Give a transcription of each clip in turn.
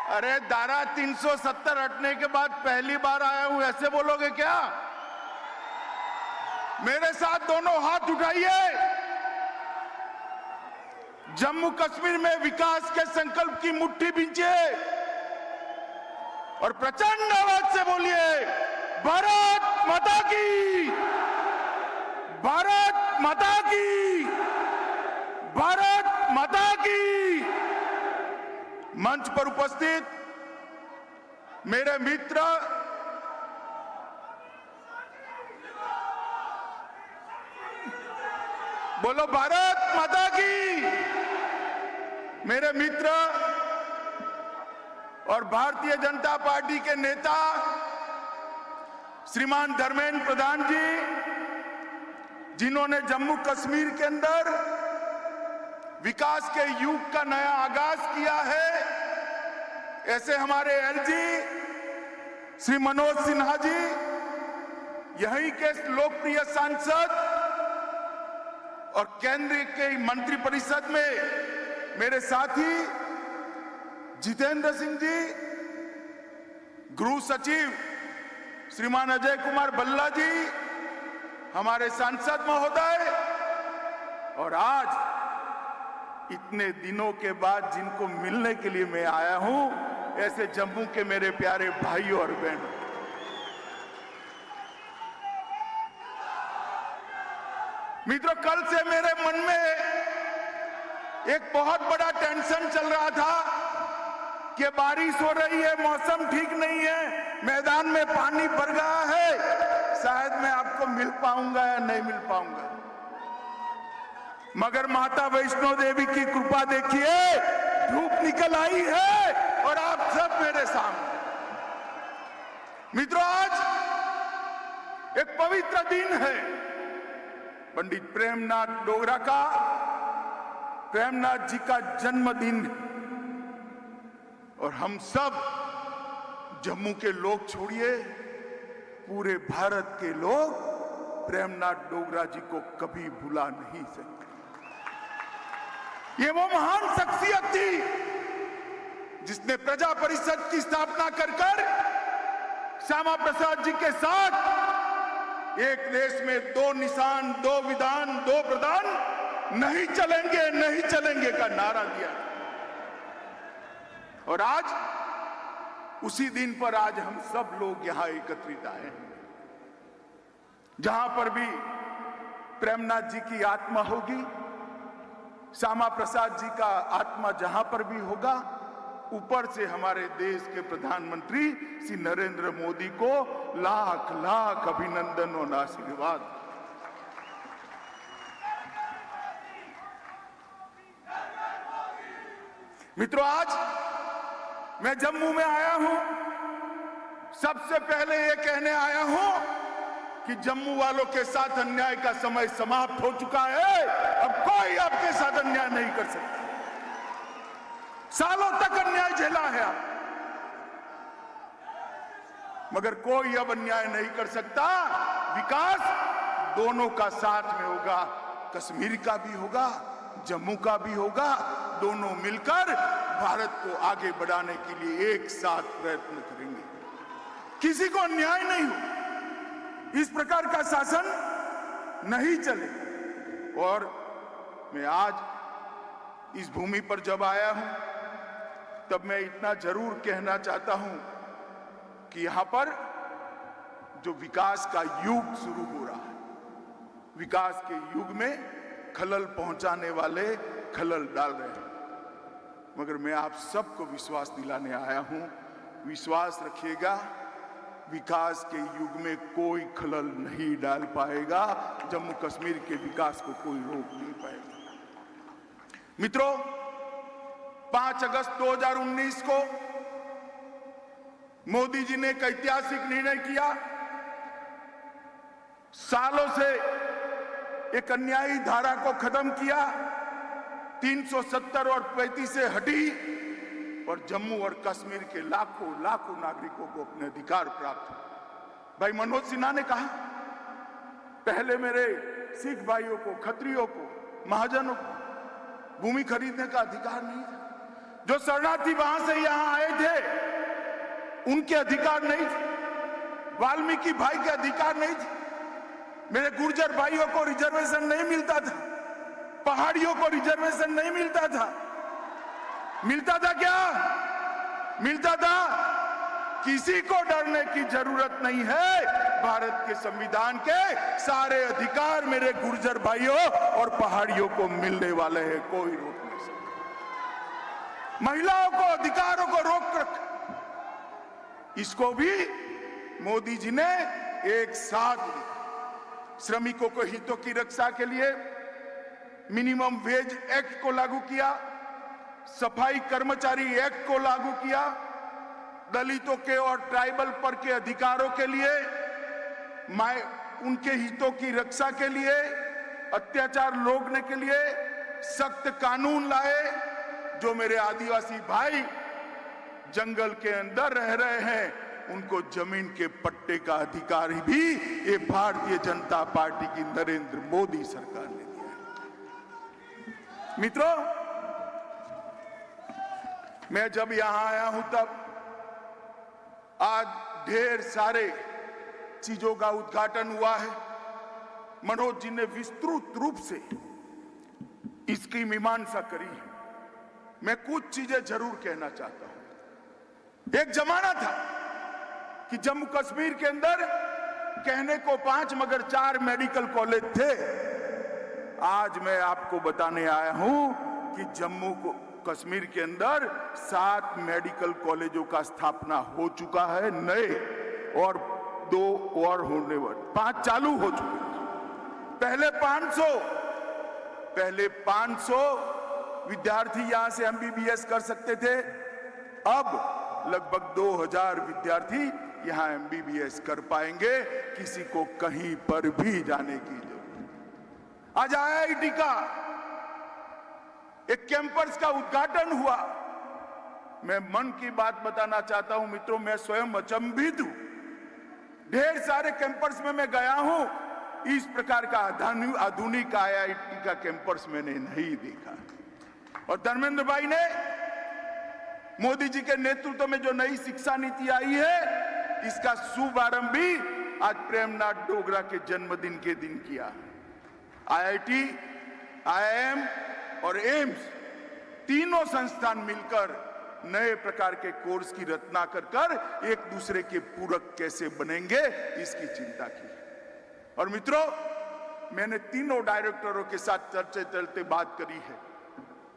अरे धारा 370 हटने के बाद पहली बार आया हूं, ऐसे बोलोगे क्या? मेरे साथ दोनों हाथ उठाइए। जम्मू कश्मीर में विकास के संकल्प की मुट्ठी बींचिए और प्रचंड आवाज से बोलिए, भारत माता की, भारत माता की, भारत माता की। मंच पर उपस्थित मेरे मित्र, बोलो भारत माता की। मेरे मित्र और भारतीय जनता पार्टी के नेता श्रीमान धर्मेंद्र प्रधान जी, जिन्होंने जम्मू कश्मीर के अंदर विकास के युग का नया आगाज किया है, ऐसे हमारे एलजी श्री मनोज सिन्हा जी, यहीं के लोकप्रिय सांसद और केंद्र के मंत्रिपरिषद में मेरे साथी जितेंद्र सिंह जी, गृह सचिव श्रीमान अजय कुमार भल्ला जी, हमारे सांसद महोदय, और आज इतने दिनों के बाद जिनको मिलने के लिए मैं आया हूं, ऐसे जम्मू के मेरे प्यारे भाइयों और बहनों, मित्रों, कल से मेरे मन में एक बहुत बड़ा टेंशन चल रहा था कि बारिश हो रही है, मौसम ठीक नहीं है, मैदान में पानी भर गया है, शायद मैं आपको मिल पाऊंगा या नहीं मिल पाऊंगा। मगर माता वैष्णो देवी की कृपा देखिए, धूप निकल आई है और आप सब मेरे सामने। मित्रों, आज एक पवित्र दिन है, पंडित प्रेमनाथ डोगरा का, प्रेमनाथ जी का जन्मदिन, और हम सब जम्मू के लोग छोड़िए, पूरे भारत के लोग प्रेमनाथ डोगरा जी को कभी भुला नहीं सकते। ये वो महान शख्सियत थी जिसने प्रजा परिषद की स्थापना कर श्यामा प्रसाद जी के साथ एक देश में दो निशान, दो विधान, दो प्रधान, नहीं चलेंगे, नहीं चलेंगे का नारा दिया। और आज उसी दिन पर आज हम सब लोग यहां एकत्रित आए हैं। जहां पर भी प्रेमनाथ जी की आत्मा होगी, श्यामा प्रसाद जी का आत्मा जहां पर भी होगा, ऊपर से हमारे देश के प्रधानमंत्री श्री नरेंद्र मोदी को लाख लाख अभिनंदन और आशीर्वाद। मित्रों, आज मैं जम्मू में आया हूं, सबसे पहले ये कहने आया हूं कि जम्मू वालों के साथ अन्याय का समय समाप्त हो चुका है। अब कोई आपके साथ अन्याय नहीं कर सकता। सालों तक अन्याय झेला है आप, मगर कोई अब अन्याय नहीं कर सकता। विकास दोनों का साथ में होगा, कश्मीर का भी होगा, जम्मू का भी होगा। दोनों मिलकर भारत को आगे बढ़ाने के लिए एक साथ प्रयत्न करेंगे। किसी को अन्याय नहीं हो, इस प्रकार का शासन नहीं चले। और मैं आज इस भूमि पर जब आया हूं, तब मैं इतना जरूर कहना चाहता हूं कि यहां पर जो विकास का युग शुरू हो रहा है, विकास के युग में खलल पहुंचाने वाले खलल डाल रहे हैं, मगर मैं आप सबको विश्वास दिलाने आया हूं, विश्वास रखिएगा, विकास के युग में कोई खलल नहीं डाल पाएगा। जम्मू कश्मीर के विकास को कोई रोक नहीं पाएगा। मित्रों, 5 अगस्त 2019 को मोदी जी ने एक ऐतिहासिक निर्णय किया। सालों से एक अन्यायी धारा को खत्म किया, 370 और 35 से हटी, और जम्मू और कश्मीर के लाखों लाखों नागरिकों को अपने अधिकार प्राप्त हुए। भाई मनोज सिन्हा ने कहा, पहले मेरे सिख भाइयों को, खत्रियों को, महाजनों को भूमि खरीदने का अधिकार नहीं था। जो शरणार्थी वहां से यहां आए थे, उनके अधिकार नहीं थे, वाल्मीकि भाई के अधिकार नहीं थे, मेरे गुर्जर भाइयों को रिजर्वेशन नहीं मिलता था, पहाड़ियों को रिजर्वेशन नहीं मिलता था। मिलता था क्या? मिलता था। किसी को डरने की जरूरत नहीं है। भारत के संविधान के सारे अधिकार मेरे गुर्जर भाइयों और पहाड़ियों को मिलने वाले हैं, कोई रोक नहीं सकता। महिलाओं को अधिकारों को रोक रखा, इसको भी मोदी जी ने एक साथ लिया। श्रमिकों को हितों की रक्षा के लिए मिनिमम वेज एक्ट को लागू किया, सफाई कर्मचारी एक्ट को लागू किया, दलितों के और ट्राइबल पर के अधिकारों के लिए, उनके हितों की रक्षा के लिए, अत्याचार रोकने के लिए सख्त कानून लाए। जो मेरे आदिवासी भाई जंगल के अंदर रह रहे हैं, उनको जमीन के पट्टे का अधिकार भी ये भारतीय जनता पार्टी की नरेंद्र मोदी सरकार ने दिया है। मित्रों, मैं जब यहां आया हूं तब आज ढेर सारे चीजों का उद्घाटन हुआ है। मनोज जी ने विस्तृत रूप से इसकी मीमांसा करी है। मैं कुछ चीजें जरूर कहना चाहता हूं। एक जमाना था कि जम्मू कश्मीर के अंदर कहने को 5 मगर 4 मेडिकल कॉलेज थे। आज मैं आपको बताने आया हूं कि जम्मू कश्मीर के अंदर 7 मेडिकल कॉलेजों का स्थापना हो चुका है नए, और 2 और होने वाले, 5 चालू हो चुके हैं। पहले 500 विद्यार्थी यहां से एमबीबीएस कर सकते थे, अब लगभग 2000 विद्यार्थी यहां एमबीबीएस कर पाएंगे, किसी को कहीं पर भी जाने की जरूरत। आज आईआईटी का एक कैंपस का उद्घाटन हुआ। मैं मन की बात बताना चाहता हूं मित्रों, मैं स्वयं अचंभित हूं। ढेर सारे कैंपस में मैं गया हूं, इस प्रकार का आधुनिक आईआईटी का कैंपस मैंने नहीं देखा। और धर्मेंद्र भाई ने मोदी जी के नेतृत्व में जो नई शिक्षा नीति आई है, इसका शुभारंभ भी आज प्रेमनाथ डोगरा के जन्मदिन के दिन किया। आईआईटी, आईआईएम और एम्स तीनों संस्थान मिलकर नए प्रकार के कोर्स की रचना कर एक दूसरे के पूरक कैसे बनेंगे, इसकी चिंता की। और मित्रों, मैंने तीनों डायरेक्टरों के साथ चलते बात करी है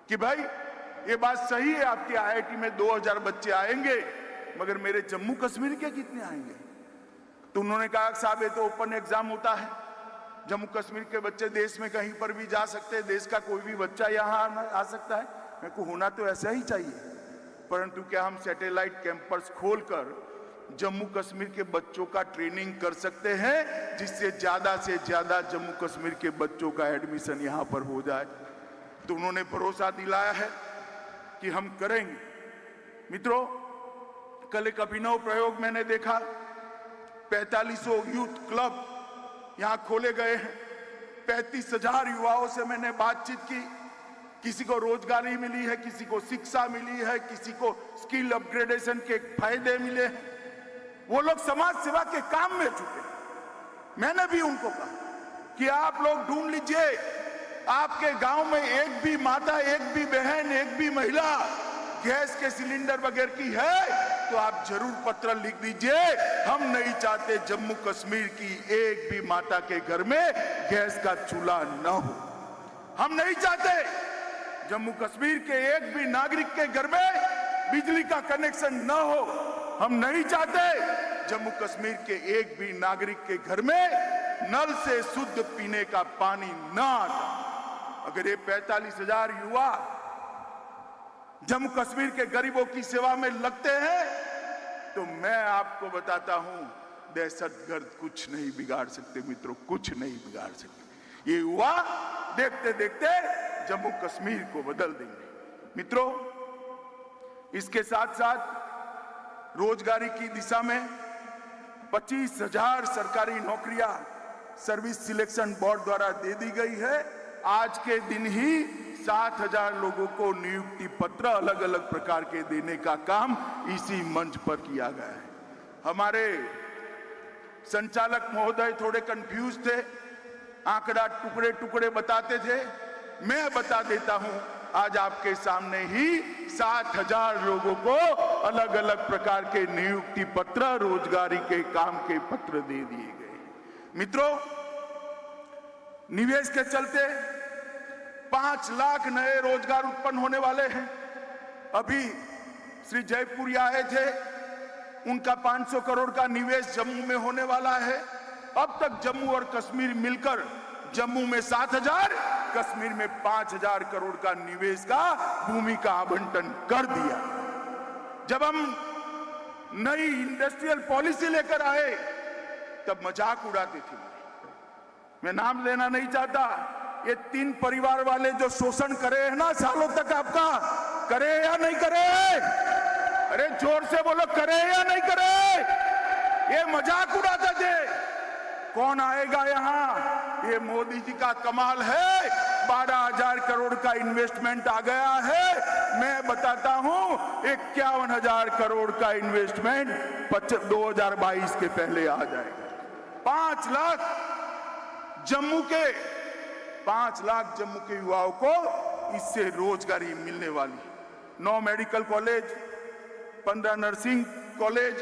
कि भाई ये बात सही है, आपके आईआईटी में 2000 बच्चे आएंगे, मगर मेरे जम्मू कश्मीर के कितने आएंगे? तो उन्होंने कहा साहब ये तो ओपन एग्जाम होता है, जम्मू कश्मीर के बच्चे देश में कहीं पर भी जा सकते हैं, देश का कोई भी बच्चा यहाँ आ सकता है। मेरे को होना तो ऐसा ही चाहिए, परंतु क्या हम सैटेलाइट कैंपस खोलकर जम्मू कश्मीर के बच्चों का ट्रेनिंग कर सकते हैं, जिससे ज्यादा से ज्यादा जम्मू कश्मीर के बच्चों का एडमिशन यहाँ पर हो जाए? तो उन्होंने भरोसा दिलाया है कि हम करेंगे। मित्रों, कल एक अभिनव प्रयोग मैंने देखा। 4500 यूथ क्लब यहां खोले गए हैं। 35,000 युवाओं से मैंने बातचीत की। किसी को रोजगारी मिली है, किसी को शिक्षा मिली है, किसी को स्किल अपग्रेडेशन के फायदे मिले हैं। वो लोग समाज सेवा के काम में जुटे। मैंने भी उनको कहा कि आप लोग ढूंढ लीजिए, आपके गांव में एक भी माता, एक भी बहन, एक भी महिला गैस के सिलेंडर वगैरह की है तो आप जरूर पत्र लिख दीजिए। हम नहीं चाहते जम्मू कश्मीर की एक भी माता के घर में गैस का चूल्हा न हो। हम नहीं चाहते जम्मू कश्मीर के एक भी नागरिक के घर में बिजली का कनेक्शन न हो। हम नहीं चाहते जम्मू कश्मीर के एक भी नागरिक के घर में नल से शुद्ध पीने का पानी न आता। अगर ये 45,000 युवा जम्मू कश्मीर के गरीबों की सेवा में लगते हैं तो मैं आपको बताता हूं, दहशतगर्द कुछ नहीं बिगाड़ सकते मित्रों, कुछ नहीं बिगाड़ सकते। ये युवा देखते देखते जम्मू कश्मीर को बदल देंगे। मित्रों, इसके साथ साथ रोजगारी की दिशा में 25,000 सरकारी नौकरियां सर्विस सिलेक्शन बोर्ड द्वारा दे दी गई है। आज के दिन ही 7,000 लोगों को नियुक्ति पत्र अलग अलग प्रकार के देने का काम इसी मंच पर किया गया है। हमारे संचालक महोदय थोड़े कंफ्यूज थे, आंकड़ा टुकड़े टुकड़े बताते थे। मैं बता देता हूं, आज आपके सामने ही 7,000 लोगों को अलग अलग प्रकार के नियुक्ति पत्र, रोजगारी के काम के पत्र दे दिए गए। मित्रों, निवेश के चलते 5 लाख नए रोजगार उत्पन्न होने वाले हैं। अभी श्री जयपुरी आए थे, उनका 500 करोड़ का निवेश जम्मू में होने वाला है। अब तक जम्मू और कश्मीर मिलकर जम्मू में 7,000, कश्मीर में 5,000 करोड़ का निवेश का भूमि का आवंटन कर दिया। जब हम नई इंडस्ट्रियल पॉलिसी लेकर आए तब मजाक उड़ाते थे। मैं नाम लेना नहीं चाहता, ये 3 परिवार वाले जो शोषण करे हैं ना सालों तक आपका, करे या नहीं करे? अरे जोर से बोलो, करे या नहीं करे? ये मजाक उड़ाते थे। कौन आएगा यहाँ? ये मोदी जी का कमाल है। 12,000 करोड़ का इन्वेस्टमेंट आ गया है। मैं बताता हूँ 51,000 करोड़ का इन्वेस्टमेंट 2022 के पहले आ जाएगा। 5 लाख जम्मू के युवाओं को इससे रोजगारी मिलने वाली। 9 medical college, 15 nursing college,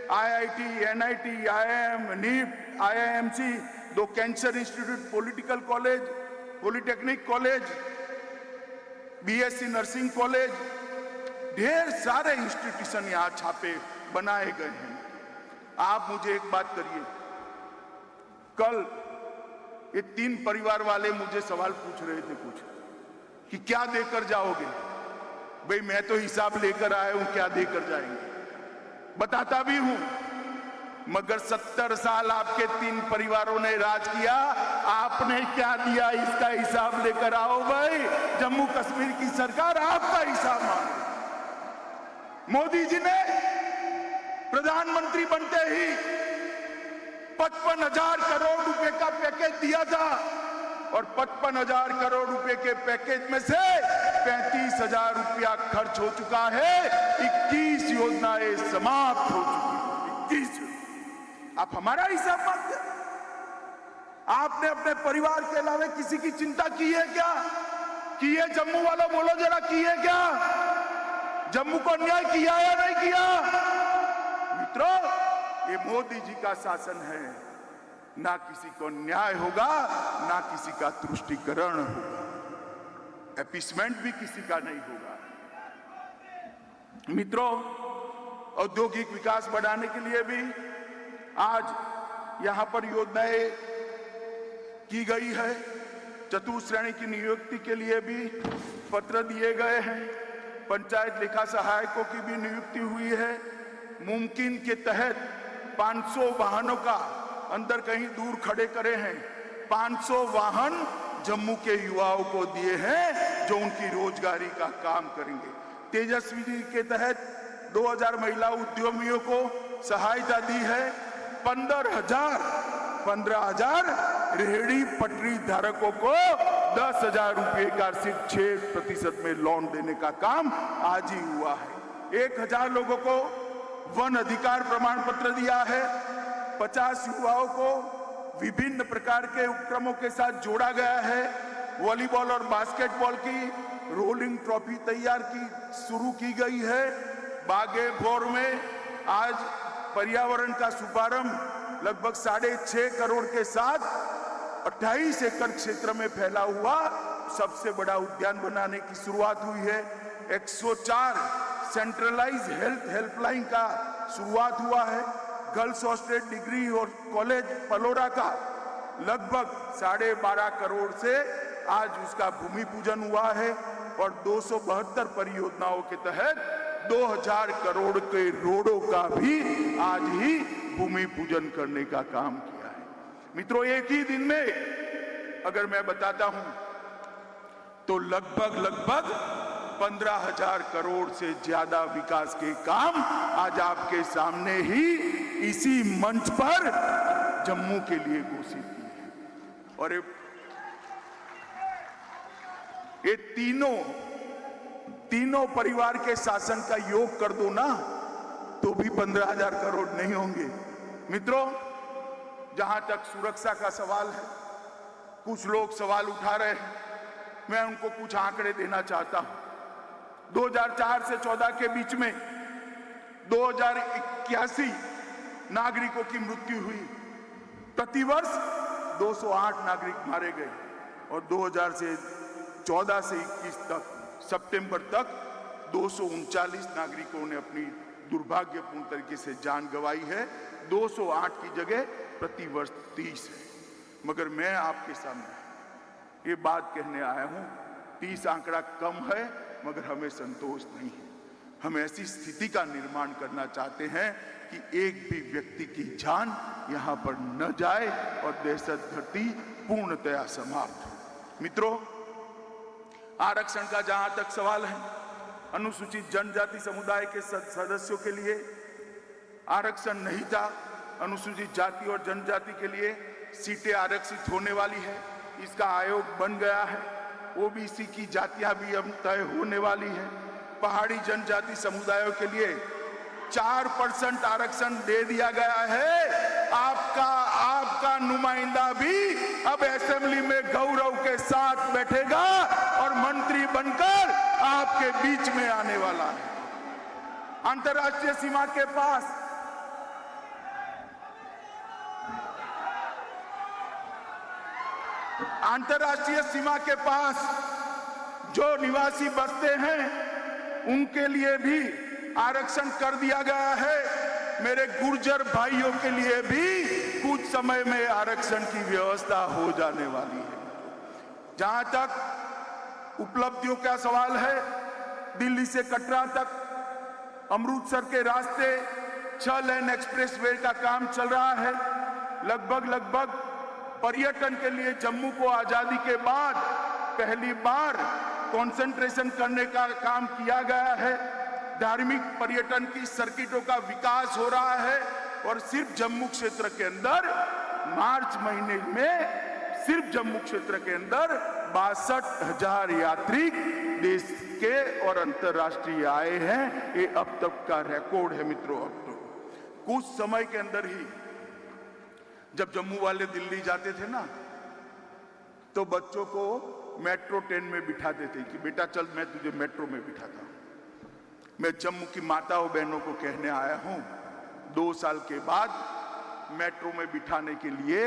IIT, NIT, IIM, NIP, IIMC, 2 cancer institute, political college, polytechnic college, BSc nursing college, ढेर सारे इंस्टीट्यूशन यहाँ छापे बनाए गए हैं। आप मुझे एक बात करिए, कल ये 3 परिवार वाले मुझे सवाल पूछ रहे थे कुछ कि क्या देकर जाओगे? भाई मैं तो हिसाब लेकर आया हूं, क्या देकर जाएंगे बताता भी हूं, मगर 70 साल आपके 3 परिवारों ने राज किया, आपने क्या दिया इसका हिसाब लेकर आओ भाई। जम्मू कश्मीर की सरकार आपका हिसाब मांगे। मोदी जी ने प्रधानमंत्री बनते ही 55,000 करोड़ रुपए का पैकेज दिया था और 55,000 करोड़ रुपए के पैकेज में से 35,000 रुपया खर्च हो चुका है। 21 योजनाएं समाप्त हो चुकी। 21। आप हमारा हिसाब मांगते हैं? आपने अपने परिवार के अलावा किसी की चिंता की है क्या? की है? जम्मू वालों बोलो जरा, की है क्या? जम्मू को न्याय किया या नहीं किया? मित्रों, ये मोदी जी का शासन है, ना किसी को न्याय होगा, ना किसी का तुष्टीकरण होगा, एपीसमेंट भी किसी का नहीं होगा। मित्रों, औद्योगिक विकास बढ़ाने के लिए भी आज यहां पर योजनाएं की गई है। चतुश्रेणी की नियुक्ति के लिए भी पत्र दिए गए हैं। पंचायत लेखा सहायकों की भी नियुक्ति हुई है। मुमकिन के तहत 500 वाहनों का अंदर कहीं दूर खड़े करे हैं। 500 वाहन जम्मू के युवाओं को दिए हैं जो उनकी रोजगारी का काम करेंगे। तेजस्वी के तहत 2000 महिला उद्यमियों को सहायता दी है। 15,000 रेहड़ी पटरी धारकों को 10,000 रुपए का सिर्फ 6% में लोन देने का काम आज ही हुआ है। 1,000 लोगों को वन अधिकार प्रमाण पत्र दिया है। 50 युवाओं को विभिन्न प्रकार के उपक्रमों के साथ जोड़ा गया है। वॉलीबॉल और बास्केटबॉल की रोलिंग ट्रॉफी तैयार की शुरू की गई है। बागेश्वर में आज पर्यावरण का शुभारंभ लगभग 6.5 करोड़ के साथ 28 एकड़ क्षेत्र में फैला हुआ सबसे बड़ा उद्यान बनाने की शुरुआत हुई है। 104 सेंट्रलाइज हेल्थ हेल्पलाइन का शुरुआत हुआ है। गर्ल्स हॉस्टल डिग्री और कॉलेज पलोरा का लगभग 12.5 करोड़ से आज उसका भूमि पूजन हुआ है और 272 परियोजनाओं के तहत 2000 करोड़ के रोडों का भी आज ही भूमि पूजन करने का काम किया है। मित्रों, एक ही दिन में अगर मैं बताता हूं तो लगभग 15,000 करोड़ से ज्यादा विकास के काम आज आपके सामने ही इसी मंच पर जम्मू के लिए घोषित किए हैं। और ये तीनों परिवार के शासन का योग कर दो ना, तो भी 15,000 करोड़ नहीं होंगे। मित्रों, जहां तक सुरक्षा का सवाल है, कुछ लोग सवाल उठा रहे हैं, मैं उनको कुछ आंकड़े देना चाहता हूं। 2004 से 14 के बीच में 2081 नागरिकों की मृत्यु हुई, प्रतिवर्ष 208 नागरिक मारे गए, और 2014 से 21 तक सितंबर तक 239 नागरिकों ने अपनी दुर्भाग्यपूर्ण तरीके से जान गंवाई है। 208 की जगह प्रतिवर्ष 30 है। मगर मैं आपके सामने ये बात कहने आया हूं, 30 आंकड़ा कम है, मगर हमें संतोष नहीं है। हम ऐसी स्थिति का निर्माण करना चाहते हैं कि एक भी व्यक्ति की जान यहां पर न जाए और दहशत धरती पूर्णतया समाप्त। मित्रों, आरक्षण का जहां तक सवाल है, अनुसूचित जनजाति समुदाय के सदस्यों के लिए आरक्षण नहीं था। अनुसूचित जाति और जनजाति के लिए सीटें आरक्षित होने वाली है, इसका आयोग बन गया है। ओबीसी की जातियां भी अब तय होने वाली है। पहाड़ी जनजाति समुदायों के लिए 4% आरक्षण दे दिया गया है। आपका नुमाइंदा भी अब असेंबली में गौरव के साथ बैठेगा और मंत्री बनकर आपके बीच में आने वाला है। अंतर्राष्ट्रीय सीमा के पास जो निवासी बसते हैं, उनके लिए भी आरक्षण कर दिया गया है। मेरे गुर्जर भाइयों के लिए भी कुछ समय में आरक्षण की व्यवस्था हो जाने वाली है। जहां तक उपलब्धियों का सवाल है, दिल्ली से कटरा तक अमृतसर के रास्ते 6 लेन एक्सप्रेसवे का काम चल रहा है। लगभग पर्यटन के लिए जम्मू को आजादी के बाद पहली बार कंसंट्रेशन करने का काम किया गया है। धार्मिक पर्यटन की सर्किटों का विकास हो रहा है, और सिर्फ जम्मू क्षेत्र के अंदर मार्च महीने में सिर्फ जम्मू क्षेत्र के अंदर 62,000 यात्री देश के और अंतर्राष्ट्रीय आए हैं। ये अब तक का रिकॉर्ड है। मित्रों, अब तो कुछ समय के अंदर ही जब जम्मू वाले दिल्ली जाते थे ना, तो बच्चों को मेट्रो ट्रेन में बिठाते थे कि बेटा चल, मैं तुझे मेट्रो में बिठाता हूं। मैं जम्मू की माताओं बहनों को कहने आया हूं, 2 साल के बाद मेट्रो में बिठाने के लिए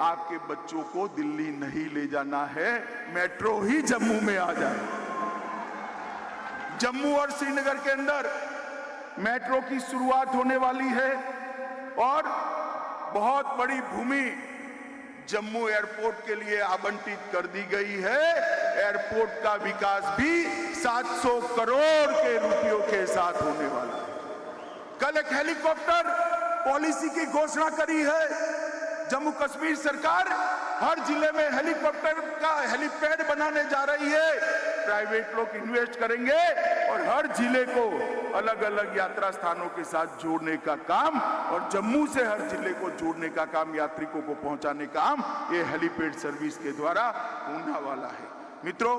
आपके बच्चों को दिल्ली नहीं ले जाना है, मेट्रो ही जम्मू में आ जाए। जम्मू और श्रीनगर के अंदर मेट्रो की शुरुआत होने वाली है, और बहुत बड़ी भूमि जम्मू एयरपोर्ट के लिए आवंटित कर दी गई है। एयरपोर्ट का विकास भी 700 करोड़ के रुपयों के साथ होने वाला है। कल एक हेलीकॉप्टर पॉलिसी की घोषणा करी है। जम्मू कश्मीर सरकार हर जिले में हेलीकॉप्टर का हेलीपैड बनाने जा रही है। प्राइवेट लोग इन्वेस्ट करेंगे और हर जिले को अलग अलग यात्रा स्थानों के साथ जोड़ने का काम, और जम्मू से हर जिले को जोड़ने का काम, यात्रिकों को पहुंचाने का काम ये हेलीपैड सर्विस के द्वारा होने वाला है। मित्रों,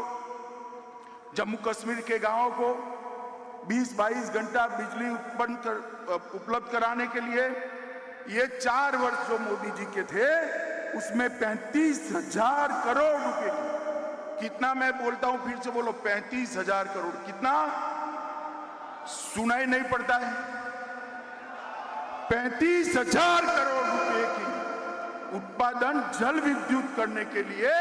जम्मू कश्मीर के गांवों को 20-22 घंटा बिजली उपलब्ध कराने के लिए ये 4 वर्ष जो मोदी जी के थे, उसमें 35,000 करोड़ रुपए की, कितना मैं बोलता हूं फिर से बोलो, 35,000 करोड़, कितना सुनाई नहीं पड़ता है, 35,000 करोड़ रुपए की उत्पादन जल विद्युत करने के लिए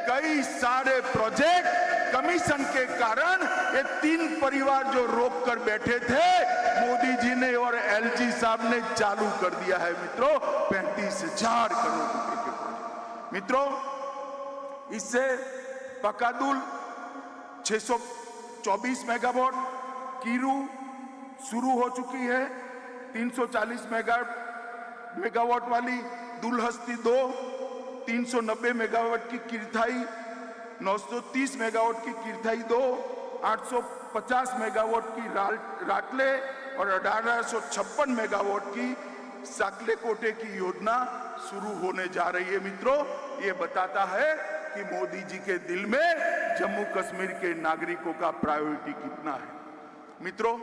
कई सारे प्रोजेक्ट कमीशन के कारण ये 3 परिवार जो रोक कर बैठे थे, मोदी जी ने और एलजी साहब ने चालू कर दिया है। मित्रों, 35,000 करोड़ रुपए के प्रोजेक्ट। मित्रों, इससे पकादुल 624 मेगावाट, कीरू शुरू हो चुकी है 340 मेगावाट वाली, दुलहस्ती 2 390 मेगावाट की किरथाई, 930 मेगावाट की किरथाई 2, 850 मेगावाट की राटले और 1856 मेगावाट की साकले कोटे की योजना शुरू होने जा रही है। मित्रों, ये बताता है कि मोदी जी के दिल में जम्मू कश्मीर के नागरिकों का प्रायोरिटी कितना है। मित्रों,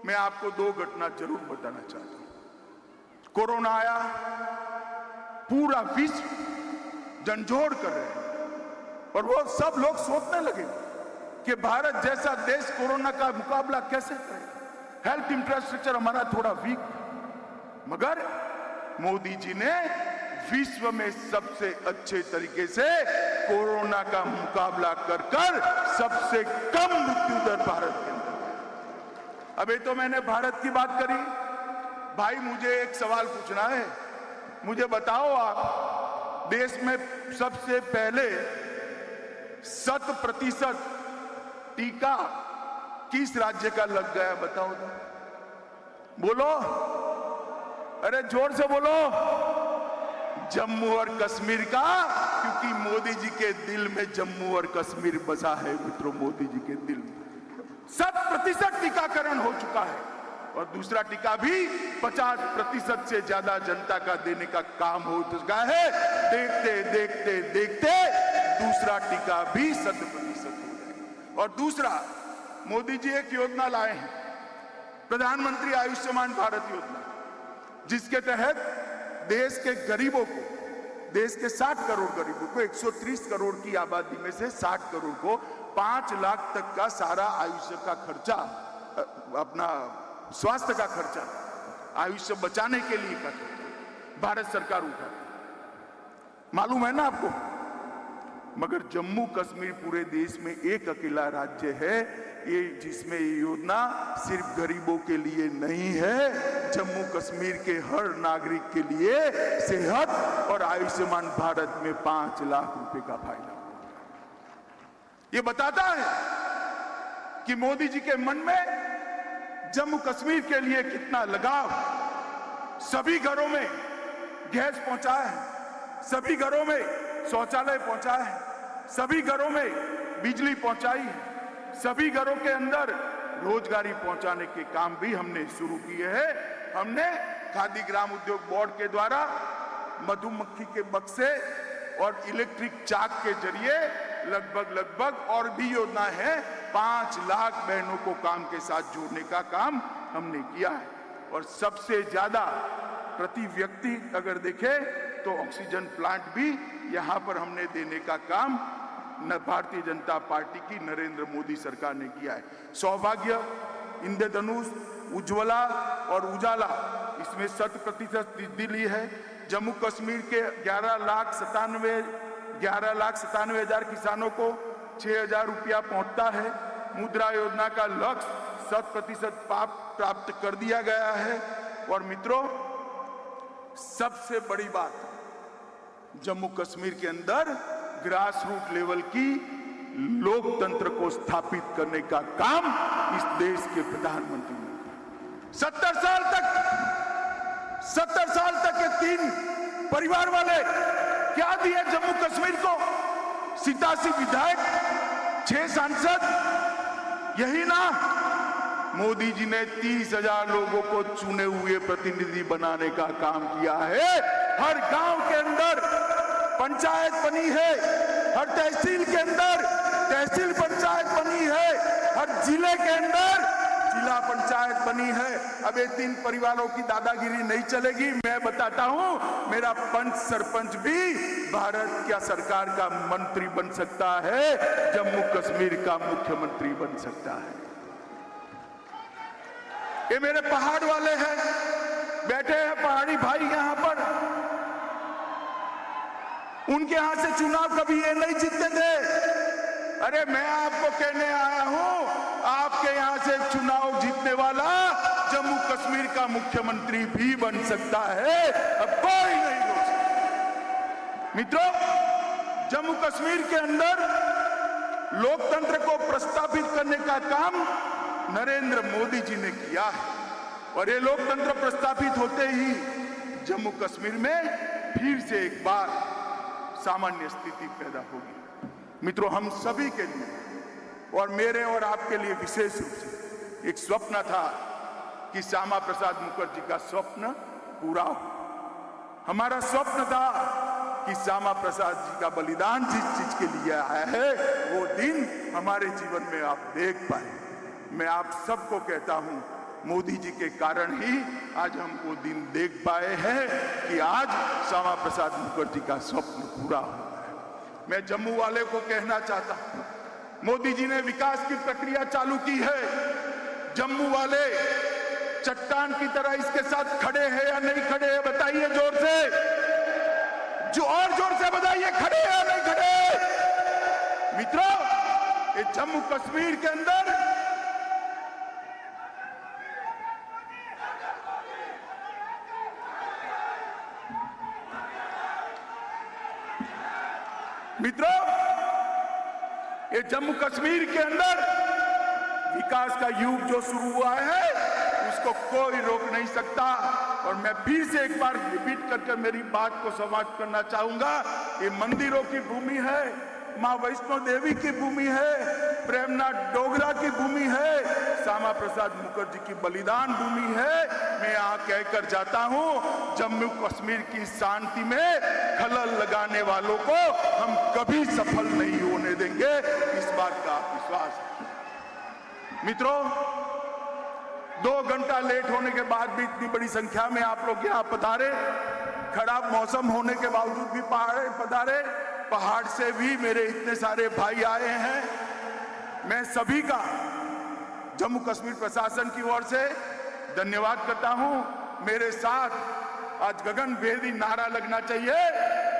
मैं आपको 2 घटना जरूर बताना चाहता हूं। कोरोना आया, पूरा विश्व झंझोड़ कर रहे हैं और वो सब लोग सोचने लगे कि भारत जैसा देश कोरोना का मुकाबला कैसे करेगा। हेल्थ इंफ्रास्ट्रक्चर हमारा थोड़ा वीक, मगर मोदी जी ने विश्व में सबसे अच्छे तरीके से कोरोना का मुकाबला कर सबसे कम मृत्यु दर भारत के अंदर। अभी तो मैंने भारत की बात करी, भाई मुझे एक सवाल पूछना है। मुझे बताओ, आप देश में सबसे पहले 100% टीका किस राज्य का लग गया, बताओ तो। बोलो, अरे जोर से बोलो। जम्मू और कश्मीर का, क्योंकि मोदी जी के दिल में जम्मू और कश्मीर बसा है। मित्रों, मोदी जी के दिल में 100% टीकाकरण हो चुका है और दूसरा टीका भी 50% से ज्यादा जनता का देने का काम हो चुका है। देखते देखते देखते दूसरा टीका भी 100% हो जाएगा। और दूसरा, मोदी जी एक योजना लाए हैं, प्रधानमंत्री आयुष्मान भारत योजना, जिसके तहत देश के गरीबों को, देश के 60 करोड़ गरीबों को, 130 करोड़ की आबादी में से 60 करोड़ को 5 लाख तक का सारा आयुष्य का खर्चा, अपना स्वास्थ्य का खर्चा, आयुष्य बचाने के लिए का खर्चा भारत सरकार उठाती। मालूम है ना आपको? मगर जम्मू कश्मीर पूरे देश में एक अकेला राज्य है ये जिसमें ये योजना सिर्फ गरीबों के लिए नहीं है, जम्मू कश्मीर के हर नागरिक के लिए सेहत और आयुष्मान भारत में 5 लाख रुपए का फायदा। ये बताता है कि मोदी जी के मन में जम्मू कश्मीर के लिए कितना लगाव। सभी घरों में गैस पहुंचा है, सभी घरों में शौचालय पहुंचा है, सभी घरों में बिजली पहुंचाई है, सभी घरों के अंदर रोजगारी पहुंचाने के काम भी हमने शुरू किए हैं। हमने खादी ग्राम उद्योग बोर्ड के द्वारा मधुमक्खी के बक्से और इलेक्ट्रिक चाक के जरिए लगभग और भी योजना है, 5 लाख बहनों को काम के साथ जोड़ने का काम हमने किया है। और सबसे ज्यादा प्रति व्यक्ति अगर देखें तो ऑक्सीजन प्लांट भी यहां पर हमने देने का काम भारतीय जनता पार्टी की नरेंद्र मोदी सरकार ने किया है। सौभाग्य, इंद्रधनुष, उज्ज्वला और उजाला, इसमें 100% दिल्ली है। जम्मू कश्मीर के 11,97,000 किसानों को 6,000 रुपया पहुंचता है। मुद्रा योजना का लक्ष्य 100% प्राप्त कर दिया गया है। और मित्रों, सबसे बड़ी बात, जम्मू कश्मीर के अंदर ग्रास रूट लेवल की लोकतंत्र को स्थापित करने का काम इस देश के प्रधानमंत्री ने 70 साल तक के 3 परिवार वाले क्या दिए जम्मू कश्मीर को? 87 विधायक, 6 सांसद, यही ना? मोदी जी ने 30,000 लोगों को चुने हुए प्रतिनिधि बनाने का काम किया है। हर गांव के अंदर पंचायत बनी है, हर तहसील के अंदर तहसील पंचायत बनी है, हर जिले के अंदर जिला पंचायत बनी है। अब ये 3 परिवारों की दादागिरी नहीं चलेगी। मैं बताता हूं, मेरा पंच सरपंच भी भारत क्या सरकार का मंत्री बन सकता है, जम्मू कश्मीर का मुख्यमंत्री बन सकता है। ये मेरे पहाड़ वाले हैं, बैठे हैं पहाड़ी भाई यहां पर। उनके यहां से चुनाव कभी ये नहीं जीतते थे। अरे मैं आपको कहने आया हूं, आपके यहां से चुनाव जीतने वाला जम्मू कश्मीर का मुख्यमंत्री भी बन सकता है। अब कोई नहीं रोक सकता। मित्रों, जम्मू कश्मीर के अंदर लोकतंत्र को प्रस्तावित करने का काम नरेंद्र मोदी जी ने किया है। और ये लोकतंत्र प्रस्तापित होते ही जम्मू कश्मीर में फिर से एक बार सामान्य स्थिति पैदा होगी। मित्रों, हम सभी के लिए और मेरे और आपके लिए विशेष रूप से एक स्वप्न था कि श्यामा प्रसाद मुखर्जी का स्वप्न पूरा हो। हमारा स्वप्न था कि श्यामा प्रसाद जी का बलिदान जिस चीज के लिए आया है वो दिन हमारे जीवन में आप देख पाए। मैं आप सबको कहता हूं, मोदी जी के कारण ही आज हम वो दिन देख पाए हैं कि आज श्यामा प्रसाद मुखर्जी का स्वप्न पूरा हुआ है। मैं जम्मू वाले को कहना चाहता हूं, मोदी जी ने विकास की प्रक्रिया चालू की है। जम्मू वाले चट्टान की तरह इसके साथ खड़े हैं या नहीं खड़े हैं, बताइए जोर से, जो और जोर से बताइए, खड़े हैं या नहीं खड़े। मित्रों, ये जम्मू कश्मीर के अंदर ये जम्मू कश्मीर के अंदर विकास का युग जो शुरू हुआ है उसको कोई रोक नहीं सकता। और मैं फिर से एक बार रिपीट करके मेरी बात को समाप्त करना चाहूंगा। ये मंदिरों की भूमि है, मां वैष्णो देवी की भूमि है, प्रेमनाथ डोगरा की भूमि है, श्यामा प्रसाद मुखर्जी की बलिदान भूमि है। मैं यहाँ कहकर जाता हूँ, जम्मू कश्मीर की शांति में खलल लगाने वालों को हम कभी सफल नहीं होने देंगे, इस बात का विश्वास है। मित्रों, 2 घंटा लेट होने के बाद भी इतनी बड़ी संख्या में आप लोग यहाँ पधारे, खराब मौसम होने के बावजूद भी पधारे, पहाड़ से भी मेरे इतने सारे भाई आए हैं। मैं सभी का जम्मू कश्मीर प्रशासन की ओर से धन्यवाद करता हूं। मेरे साथ आज गगनभेदी नारा लगना चाहिए,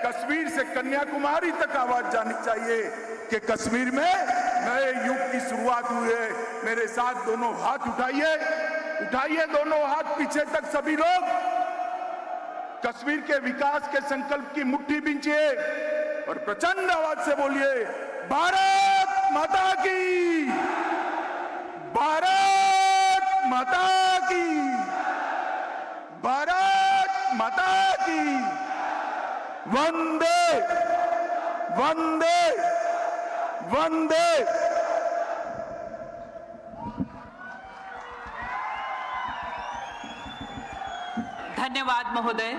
कश्मीर से कन्याकुमारी तक आवाज जानी चाहिए कि कश्मीर में नए युग की शुरुआत हुई है। मेरे साथ दोनों हाथ उठाइए, उठाइए दोनों हाथ पीछे तक सभी लोग, कश्मीर के विकास के संकल्प की मुट्ठी बींचिए और प्रचंड आवाज से बोलिए, भारत माता की, भारत माता की, भारत माता की, वंदे वंदे वंदे। धन्यवाद महोदय।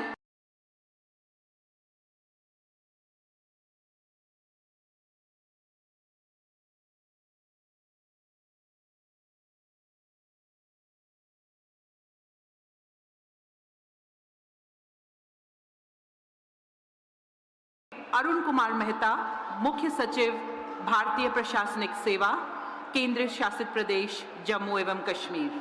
अरुण कुमार मेहता, मुख्य सचिव, भारतीय प्रशासनिक सेवा, केंद्र शासित प्रदेश जम्मू एवं कश्मीर।